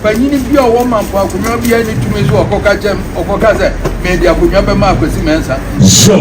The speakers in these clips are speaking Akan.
panyini bi a woman po akonwa bi ani tumi so okoka jem okoka se media akonwa be ma akwasi mensa so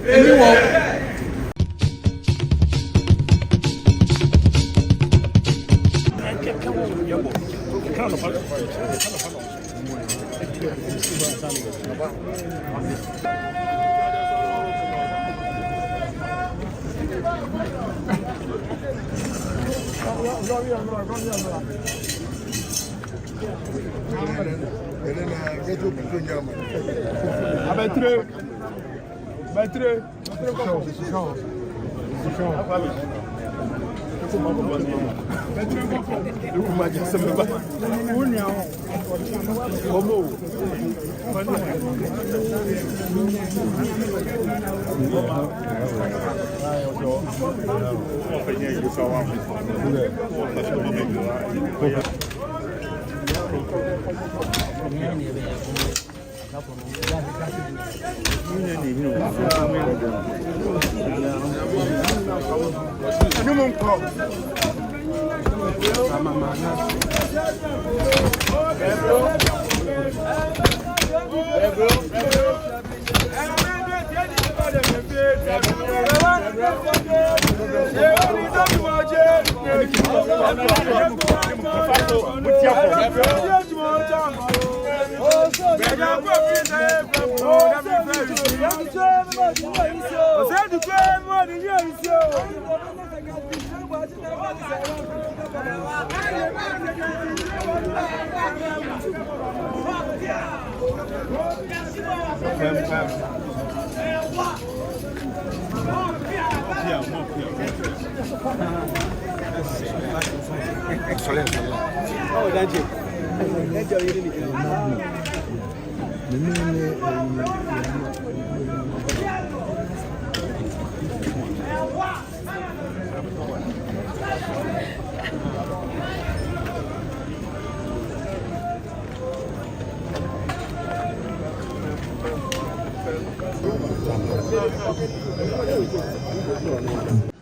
eni wo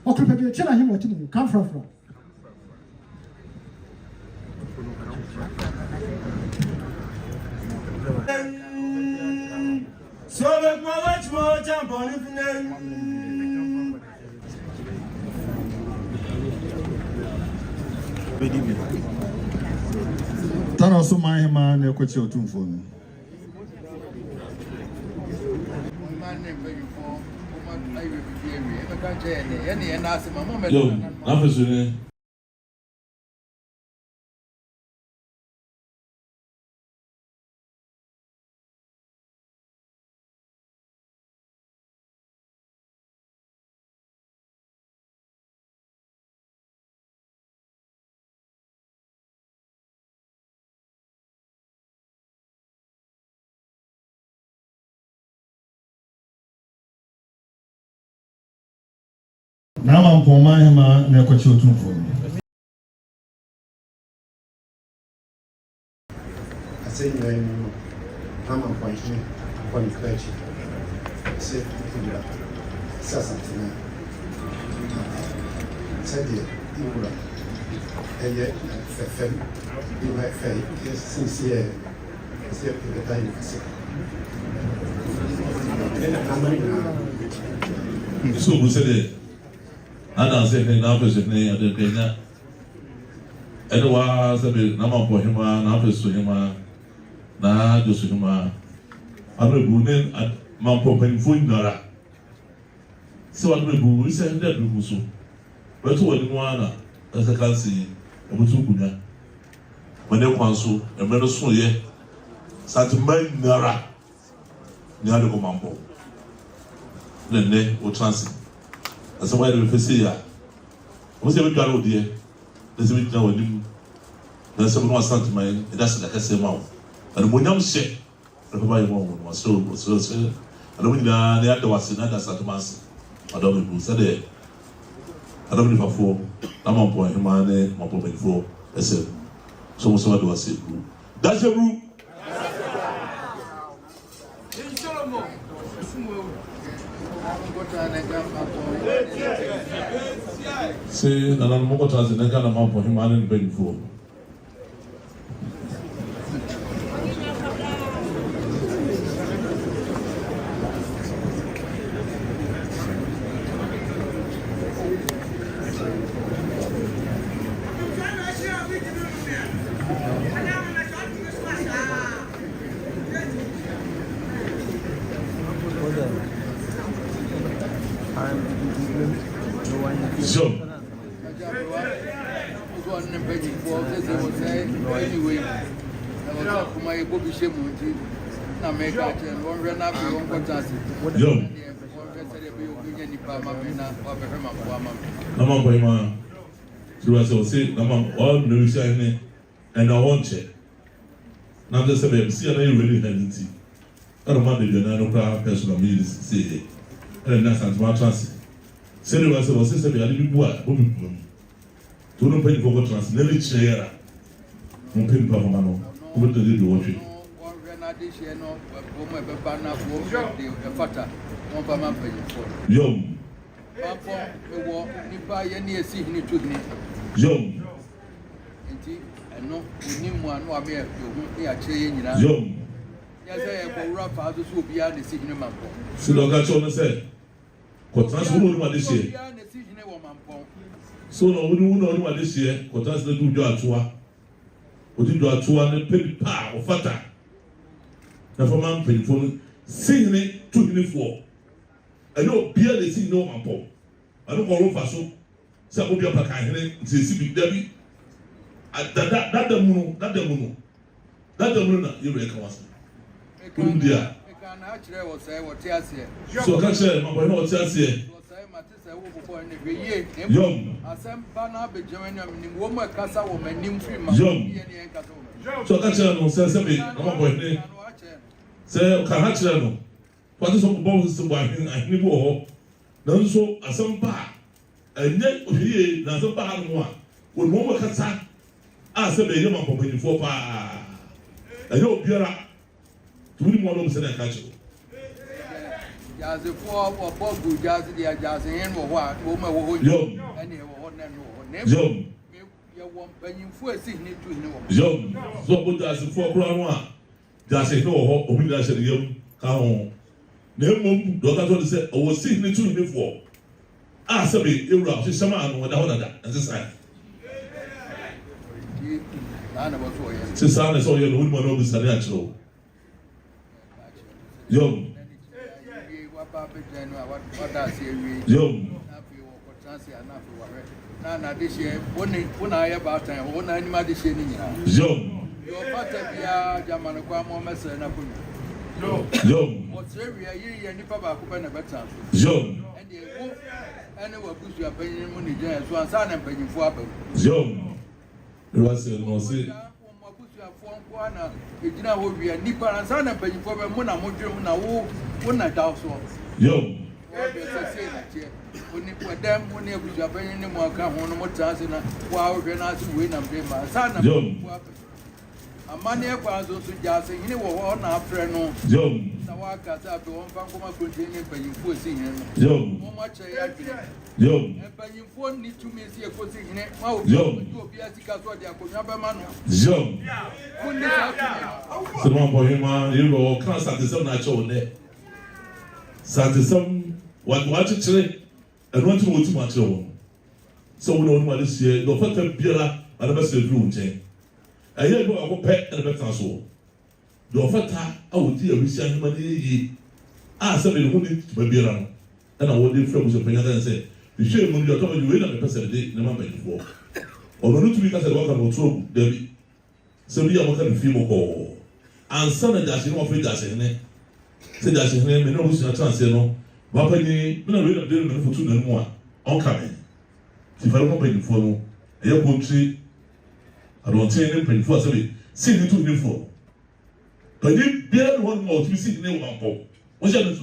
Okay, baby, tell him what you come from. So make much more jump on it. Tana so my man ne ko che otun phone. yo afesune Na man po my man ne ko che otun phone. Assim, ama point point clutch. C'est tout là. Ça sentina. C'est dire, il voilà. Et fait. Il va faire sincère. C'est le détail c'est. so bu sede ana se ne na afesune ade kenya edwa sabe na man po hima na afesune ma na dosunuma abrebu ne man po penfo nyara so abrebu ise nda du muso weto wani mu ana asa kansi obutu kunya wone kwanso emre so ye satima nyara nyara ko mambo nene o transi asa wa de fesi ya o se be dwaro die ese be dwaro nim na se mo satima e da se da kase mawo and monyam she everybody won so I don't know they had to was na da satumansi adom bu said there adom ni fafo na mo po hima ne mo po benfo ese so mo so do was bu that's a rule say na mo ko taze na kana mo po hima ne benfo Sure. Nama boy ma, so I say nama all no shine and I want check. Now just say see I really healthy. I don't mind the no crowd personal means say. And that's not trans. Say was say be ali bi bua, bo bi bua. To no pay for trans, nearly chair. Mo pay pa ma no. Ko be to do what you. Yom. Yom. Yom. So the guy told me say, "Kotrans who know this year." So no, we don't know what this year. Kotrans they do atua. We do atua ne pay pa or fata. Na for man pay for sing it 2 I know beer they sing no man pop. I don't call over so. Say obi apa kan here say si big Debbie. That the moon na you reckon was. India. So catch them, my boy, no chance here. Yum. So catch them, say me, my boy. Say, can catch them. What is some bones to buy? I need more. None so as some bar. And yet, here, now some bar one. When one can say, I said, a young company for pa. I know, Pierre. Tuni mo no say na catch you. Jazz for Bogu jazz the jazz hen wo wa wo ma wo ho Yom. Ani wo na no. Yom. Ye won panyimfu asi ni tu ni wo. Yom. So bo jazz for kura no a. Jazz no ho obi da se yom ka ho. Na mom do ka to say o si ni tu ni fo. Ah se be ewura se sama no da ho da. And this side. Na bo so ye. Se sa na so ye no mo no bi sa na chiro. Yom. Yom. Na this year, when I about time, when I animal this year. Yom. Your father be a German Quamo Messer and Apun. Yom. What's every year and Papa Kuban a better. Yom. And they walk anywhere push your penny money, so I'm son and penny for Apple. Yom. It was no say. Ejina wo wi ani para san na panyi fo be mo na modwem na wo na daw so Yo o be se na che oni ko dem mo ne abuja panyi ne mo aka ho no mo transe na wa wo hwe na so we na mbe ma san na amane kwa zo so jase hine wo ho na afre no yo na wa ka sa be won fa nkoma kontinye panyi fo si hine no yo mo ma che ya dwene yo panyi fo ni tumi si e ko si hine ma o bi asika so de akonwa be ma no yo so no boy ma you go kan satisam na cho ne satisam what chire and want to go to my children so we know what this year no fata biara and be say through nchen aye go akopɛ and be tan so do fata awudi awisia hima ne yi a se be hu ni ba biara no na wo de frɛ mo so panya dan say the shame mo yo to ma we na be person de na ma ba fo o no to be ka say wo ka mo tro David so we are working with him ko ansa na dashi no ofre dashi ne se dashi ne me no busu na chance no ba pa ni me na we na de no fotu na mu a on come ti fa ko pa ni fo no e ya kontri ado tin ne pa ni fo asabe si ni tu ni fo pa ni bia no one more to si ne wo ampo wo sha no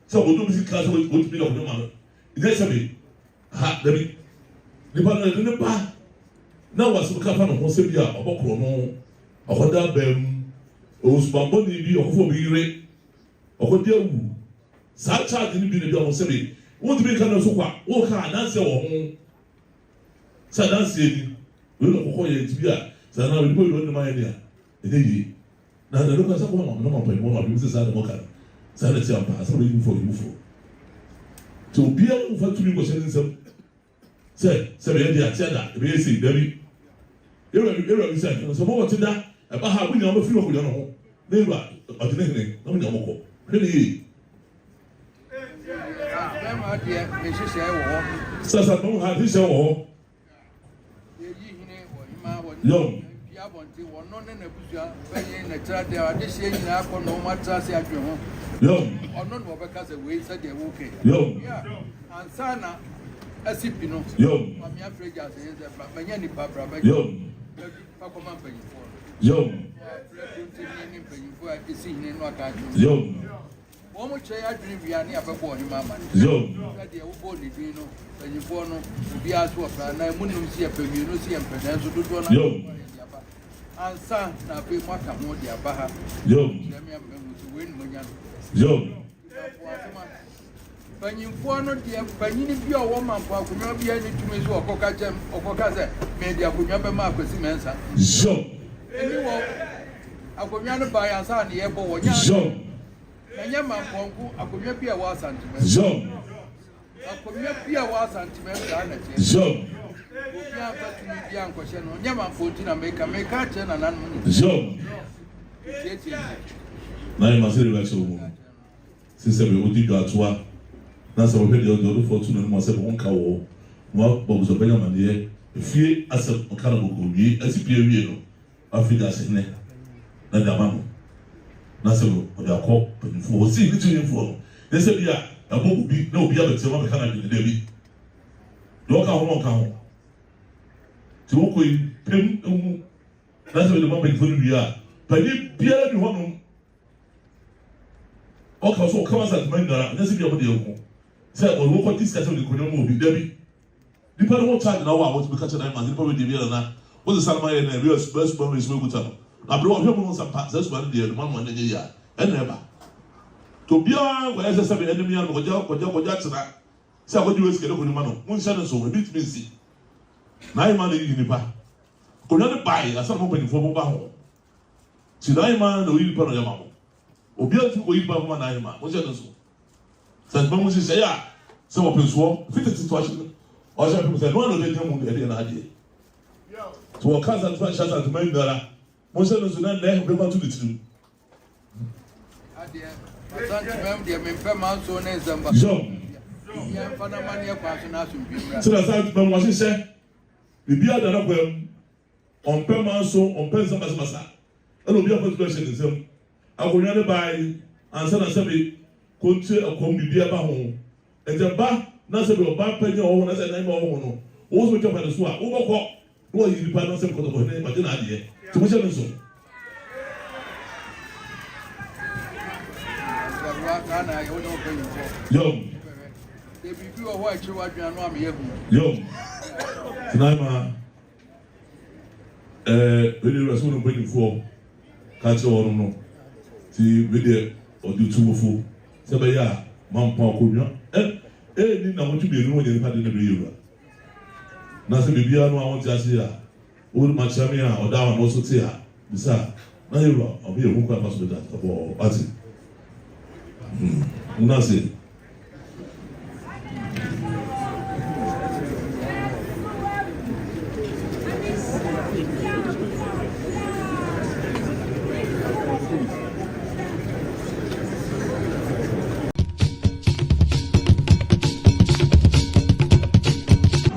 so wo do bi si class wo to bi no ko ma no ide sabe ha dabi ni pa no ne pa na wasu kafa no ho se bia obokro no okoda bam osbambo ni bi okofo bi ire okodi awu sa charge ni bi ne bi o se bi wo ti bi kan so kwa wo ka dance wo ho sa dance ni wo no kokko ye ti bia sa na we bo ro ni ma ye ni a ede yi na da lo ka sa ko ma no ma pa mo ma bi se sa de mo ka sa na ti ampa sa we you for to bia wo fa tu bi ko se nsem se be dia ti ada be se dabi Era mi say so mo ti da e ba ha bu ni o ma fi o ko no ho na era o ti ne na mo ni o mo ko really ma deɛ me hyehyɛ wɔ hɔ. Sasa no ha hyehyɛ wɔ hɔ. Yeyi hene wɔ ima wɔ. Yo. Bia bonte wɔ no ne na busua bɛyɛ na tra de ade hyɛ nyinaa kɔ no ma tra se adwe ho. Yo. Ɔno no wɔbɛka sɛ wei sɛ deɛ wɔkɛ. Yo. Yeah. Ansa na asipi no. Yo. Mami afreja sɛ yɛ sɛ bɛnyɛ nipa bra bɛyɛ. Yo. Pakɔma mpanyinfoɔ. Yo. Yo. Wɔn mo kyerɛ adwene wia ne abɛbɔ ɔhema ama no. Yo. Ɛdeɛ wobɔ ne din no mpanyinfoɔ no obiara so ɔfra na emu num si ɛpɛ mmienu si ɛmpɛ nanso dodoɔ na Yo. ansa na afei mo aka ho de aba ha. Yo. Kyerɛ mi mu so wei numu nya no. Yo. Mpanyinfoɔ no deɛ mpanyini bi a ɔwɔ mampo akonnwa bi ani tumi so ɔkɔka kyɛm ɔkɔka sɛ mɛ de akonnwa bɛma akwasi mɛnsa. Yo. Ɛni wɔ akonnwa no ba yansa ne yɛbɔ wɔ nya. Yo. Ɛnyɛ mampɔnko akonnwa bi a wɔ asantemɛ. Yo. Akonnwa bi a wɔ asantemɛ saa na kyerɛ. Yo. Obi amfa tumi bi ankɔhyɛ no nyɛ mampɔnti na meka kyerɛ nananom no. Yo. Tietie. Na yɛ ma se relax o mu. Sisi bɛ odi do atoa. Na sɛ wɔhwɛ deɛ ɔdo fɔ tu na mu asɛ wɔn ka wɔ. Wɔn bɔ muso bɛnya maneɛ. Efie asɛ ɔka na bɔkɔ wie asi pie wie no. Afi da ase ne. Na de ama no. Na sɛ ɔde akɔ panyinfoɔ. Osi ne ti nyinfoɔ no. Ne sɛ bi a ɛbɔ obi na obi abɛtɛ wɔn abɛka na de ne bi. Deɛ ɔka ho na ɔka ho. Ti wɔkɔ yi pɛm ehu. Na sɛ ɔde ma panyinfoɔ no wie a panyin biara bi hɔ nom. Ɔka so ɔka masa tuma nyinara ne sɛ bi a wɔde ɛho. Sɛ ɔde wɔkɔ ti sikasa ɔde kɔnyɛ mu obi dabi. Nipa no wɔ charge na wɔ a wɔtumi kakyɛ na ɛma nipa wɔ de bi yɛrɛ na wɔde salama yɛ na ɛbi ɛsɛ ɛsɛ ɛsɛ ɛsɛ ɛkuta no. Abiri ɔhwɛ mu no nsampa sɛ ɛsɛ ɛsɛ deɛ ɛduma no ɛnyɛ yia ɛna ɛba. To biara wɔyɛ sɛ sɛbi ɛnim yɛ no kɔgya tena sɛ akɔgye wɔ sika ne kɔ nipa no mo nhyɛ ne so ebi tumi nsi. Na ayi ma na eyi nipa. Kɔnya ne baa yi asan mo mpanyinfoɔ mo ba ho. Ti na ayi ma na oyi nipa no yɛ ma mo. Obiara ti oyi nipa mo ma na ayi ma mo nhyɛ ne so. Sɛ nipa mo hyehyɛ yɛ a sɛ wɔ pɛnsuɔ fiti situation ɔhyɛ pɛm sɛ noa na ɔbɛ gyina mu ɛdeɛ na adeɛ. To wɔ kaa santima hyɛ santima nyinara mo nhyɛ ne so na nnɛ bɛma to ne tirim. Adeɛ asantemɛm deɛ mempɛ ma nso ne nsɛmba. Yɔ. Yɛmfa na ma ne ɛkɔ aso na asomdwe mmra. Sɛ santima mo ahyehyɛ bibi adana kɔm ɔmpɛ ma nso ɔmpɛ nsɛmbasɛmbasa ɛna obi afɔ tuba hyɛ ne nsɛm akonnwa ne baa yi ansa na sɛbi kontie ɛkɔm bibi aba ho ɛnti ba na sɛbi ɔba pɛnyɛ ɔwɔ na sɛ ɛnan ma ɔwɔ no wɔn so twɛ pɛne so a wɔbɛkɔ na wɔyi nipa na sɛbi kɔtɔkɔ ne ma gyina adeɛ tí mo hyɛ ne nso. Yom. Ebibi wɔ hɔ akyire wadwina no ama yɛ hu. Yom. Tonight ma wɛde wura so wɔn mpanyinfoɔ kakyɛ wɔn no ti wɛde ɔde tu wofo sɛ bɛyɛ a mampa akonnwa ni na wɔn tu mienu wɔn yɛ nipa de ne do yɛ wura na sɛ beebiara no a wɔn ti ase a wɔn ma kyerɛ mi a ɔda wɔn a wɔso te a bisa na yɛ wura ɔmo yɛ hu kɔ afa so bɛ da ɔbɔ ɔte. Nna se.